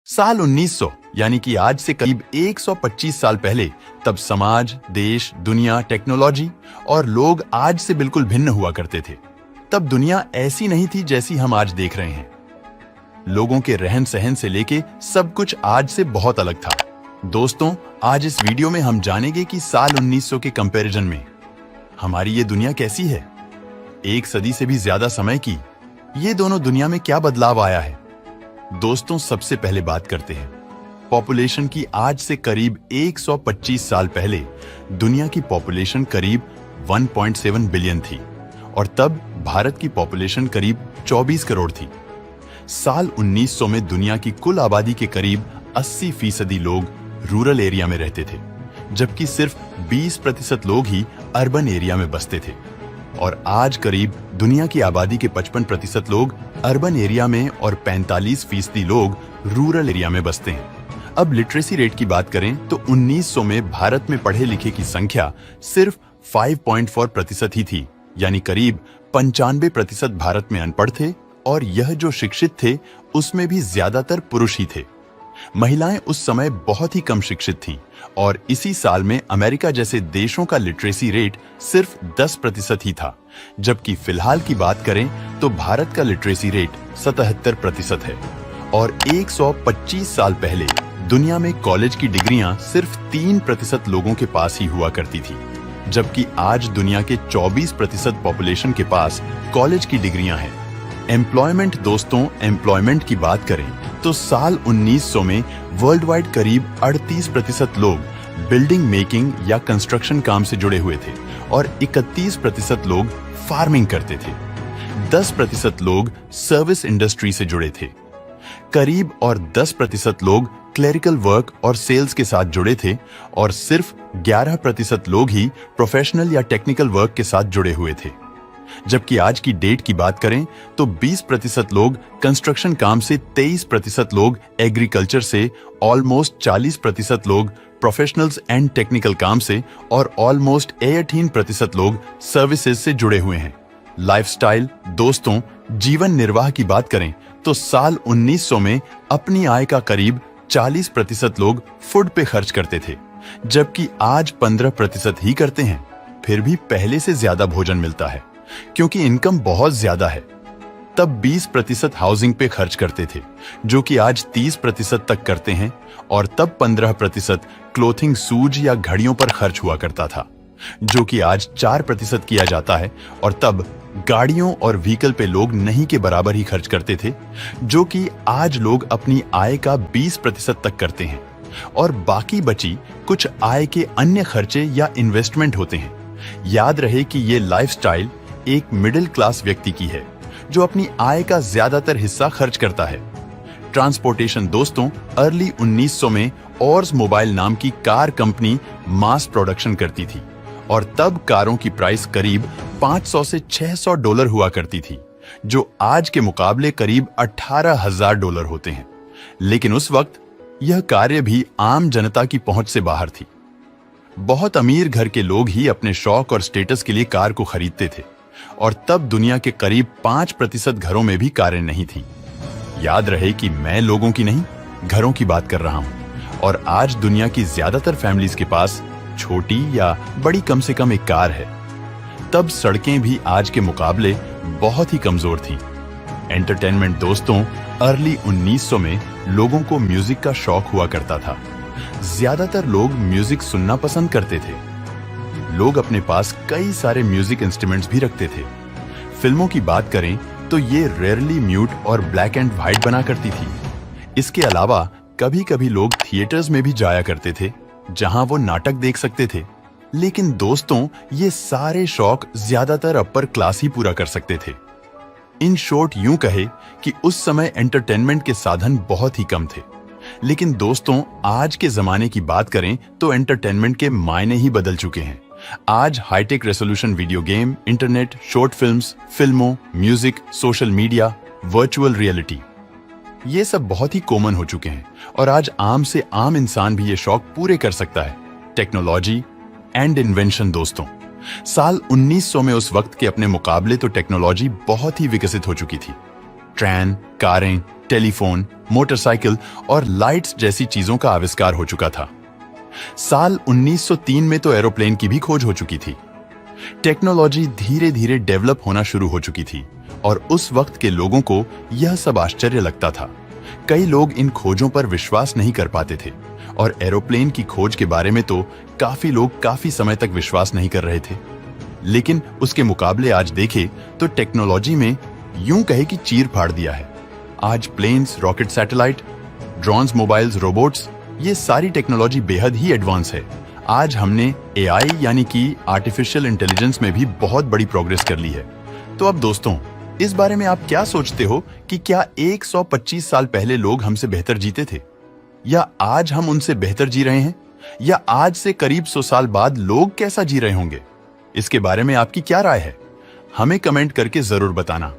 साल 1900 यानी कि आज से करीब 125 साल पहले, तब समाज, देश, दुनिया, टेक्नोलॉजी और लोग आज से बिल्कुल भिन्न हुआ करते थे। तब दुनिया ऐसी नहीं थी जैसी हम आज देख रहे हैं। लोगों के रहन सहन से लेके सब कुछ आज से बहुत अलग था। दोस्तों, आज इस वीडियो में हम जानेंगे कि साल 1900 के कंपैरिजन में हमारी ये दुनिया कैसी है। एक सदी से भी ज्यादा समय की ये दोनों दुनिया में क्या बदलाव आया है। दोस्तों, सबसे पहले बात करते हैं पॉपुलेशन की। आज से करीब 125 साल पहले दुनिया की पॉपुलेशन करीब 1.7 बिलियन थी और तब भारत की पॉपुलेशन करीब 24 करोड़ थी। साल 1900 में दुनिया की कुल आबादी के करीब 80% लोग रूरल एरिया में रहते थे, जबकि सिर्फ 20% लोग ही अर्बन एरिया में बसते थे। और आज करीब दुनिया की आबादी के 55% लोग अर्बन एरिया में और 45% लोग रूरल एरिया में बसते हैं। अब लिटरेसी रेट की बात करें तो 1900 में भारत में पढ़े लिखे की संख्या सिर्फ 5.4% ही थी, यानी करीब 95% भारत में अनपढ़ थे और यह जो शिक्षित थे उसमें भी ज्यादातर पुरुष ही थे। महिलाएं उस समय बहुत ही कम शिक्षित थीं और इसी साल में अमेरिका जैसे देशों का लिटरेसी रेट सिर्फ 10% ही था, जबकि फिलहाल की बात करें तो भारत का लिटरेसी रेट 77% है। और 125 साल पहले दुनिया में कॉलेज की डिग्रियां सिर्फ 3% लोगों के पास ही हुआ करती थी, जबकि आज दुनिया के 24% पॉपुलेशन के पास कॉलेज की डिग्रियां हैं। एम्प्लॉयमेंट दोस्तों, एम्प्लॉयमेंट की बात करें तो साल 1900 में वर्ल्ड वाइड करीब 38% लोग बिल्डिंग मेकिंग या कंस्ट्रक्शन काम से जुड़े हुए थे और 31% लोग फार्मिंग करते थे। 10% लोग सर्विस इंडस्ट्री से जुड़े थे। करीब और 10% लोग क्लेरिकल वर्क और सेल्स के साथ जुड़े थे और सिर्फ 11% लोग ही प्रोफेशनल या टेक्निकल वर्क के साथ जुड़े हुए थे। जबकि आज की डेट की बात करें तो 20% लोग कंस्ट्रक्शन काम से, 23% लोग एग्रीकल्चर से, ऑलमोस्ट 40% लोग प्रोफेशनल्स एंड टेक्निकल काम से और ऑलमोस्ट 18% लोग सर्विसेज से जुड़े हुए हैं। लाइफस्टाइल दोस्तों, जीवन निर्वाह की बात करें तो साल 1900 में अपनी आय का करीब 40% लोग फूड पे खर्च करते थे, जबकि आज 15% ही करते हैं। फिर भी पहले से ज्यादा भोजन मिलता है क्योंकि इनकम बहुत ज्यादा है। तब 20% हाउसिंग पे खर्च करते थे, जो कि आज 30% तक करते हैं, और तब 15% क्लोथिंग, शूज या घड़ियों पर खर्च हुआ करता था, जो कि आज 4% किया जाता है। और तब गाड़ियों और व्हीकल पे लोग नहीं के बराबर ही खर्च करते थे, जो कि आज लोग अपनी आय का 20% तक करते हैं और बाकी बची कुछ आय के अन्य खर्चे या इन्वेस्टमेंट होते हैं। याद रहे कि ये लाइफस्टाइल एक मिडिल क्लास व्यक्ति की है जो अपनी आय का ज्यादातर हिस्सा खर्च करता है। ट्रांसपोर्टेशन दोस्तों, अर्ली 1900 में ओर्स मोबाइल नाम की कार कंपनी मास प्रोडक्शन करती थी और तब कारों की प्राइस करीब 500 से $600 हुआ करती थी, जो आज के मुकाबले करीब $18,000 होते हैं। लेकिन उस वक्त यह कार्य भी आम जनता की पहुंच से बाहर थी। बहुत अमीर घर के लोग ही अपने शौक और स्टेटस के लिए कार को खरीदते थे और तब दुनिया के करीब 5% घरों में भी कारें नहीं थी। याद रहे कि मैं लोगों की नहीं, घरों की बात कर रहा हूं। और आज दुनिया की ज्यादातर फैमिलीज के पास छोटी या बड़ी कम से कम एक कार है। तब सड़कें भी आज के मुकाबले बहुत ही कमजोर थीं। एंटरटेनमेंट दोस्तों, अर्ली 1900 में लोगों को म्यूजिक का शौक हुआ करता था। ज्यादातर लोग म्यूजिक सुनना पसंद करते थे। लोग अपने पास कई सारे म्यूजिक इंस्ट्रूमेंट्स भी रखते थे। फिल्मों की बात करें तो ये रेयरली म्यूट और ब्लैक एंड व्हाइट बना करती थी। इसके अलावा कभी कभी लोग थिएटर्स में भी जाया करते थे, जहां वो नाटक देख सकते थे। लेकिन दोस्तों, ये सारे शौक ज्यादातर अपर क्लास ही पूरा कर सकते थे। इन शॉर्ट यूं कहे कि उस समय एंटरटेनमेंट के साधन बहुत ही कम थे। लेकिन दोस्तों, आज के जमाने की बात करें तो एंटरटेनमेंट के मायने ही बदल चुके हैं। आज high tech resolution video game, internet, short films, फिल्मों, music, social media, virtual reality, ये सब बहुत ही कॉमन हो चुके हैं और आज आम से आम इंसान भी ये शौक पूरे कर सकता है। टेक्नोलॉजी एंड इन्वेंशन दोस्तों, साल 1900 में उस वक्त के अपने मुकाबले तो टेक्नोलॉजी बहुत ही विकसित हो चुकी थी। ट्रेन, कारें, टेलीफोन, मोटरसाइकिल और लाइट्स जैसी चीजों का आविष्कार हो चुका था। साल 1903 में तो एरोप्लेन की भी खोज हो चुकी थी। टेक्नोलॉजी धीरे धीरे डेवलप होना शुरू हो चुकी थी और उस वक्त के लोगों को यह सब आश्चर्य लगता था। कई लोग इन खोजों पर विश्वास नहीं कर पाते थे और एरोप्लेन की खोज के बारे में तो काफी लोग काफी समय तक विश्वास नहीं कर रहे थे। लेकिन उसके मुकाबले आज देखें तो टेक्नोलॉजी में यूं कहे कि चीर फाड़ दिया है। आज planes, rocket, satellite, drones, mobiles, robots, ये सारी टेक्नोलॉजी बेहद ही एडवांस है। आज हमने एआई यानी कि आर्टिफिशियल इंटेलिजेंस में भी बहुत बड़ी प्रोग्रेस कर ली है। तो अब दोस्तों, इस बारे में आप क्या सोचते हो कि क्या 125 साल पहले लोग हमसे बेहतर जीते थे, या आज हम उनसे बेहतर जी रहे हैं, या आज से करीब 100 साल बाद लोग कैसा जी रहे होंगे? इसके बारे में आपकी क्या राय है? हमें कमेंट करके जरूर बताना।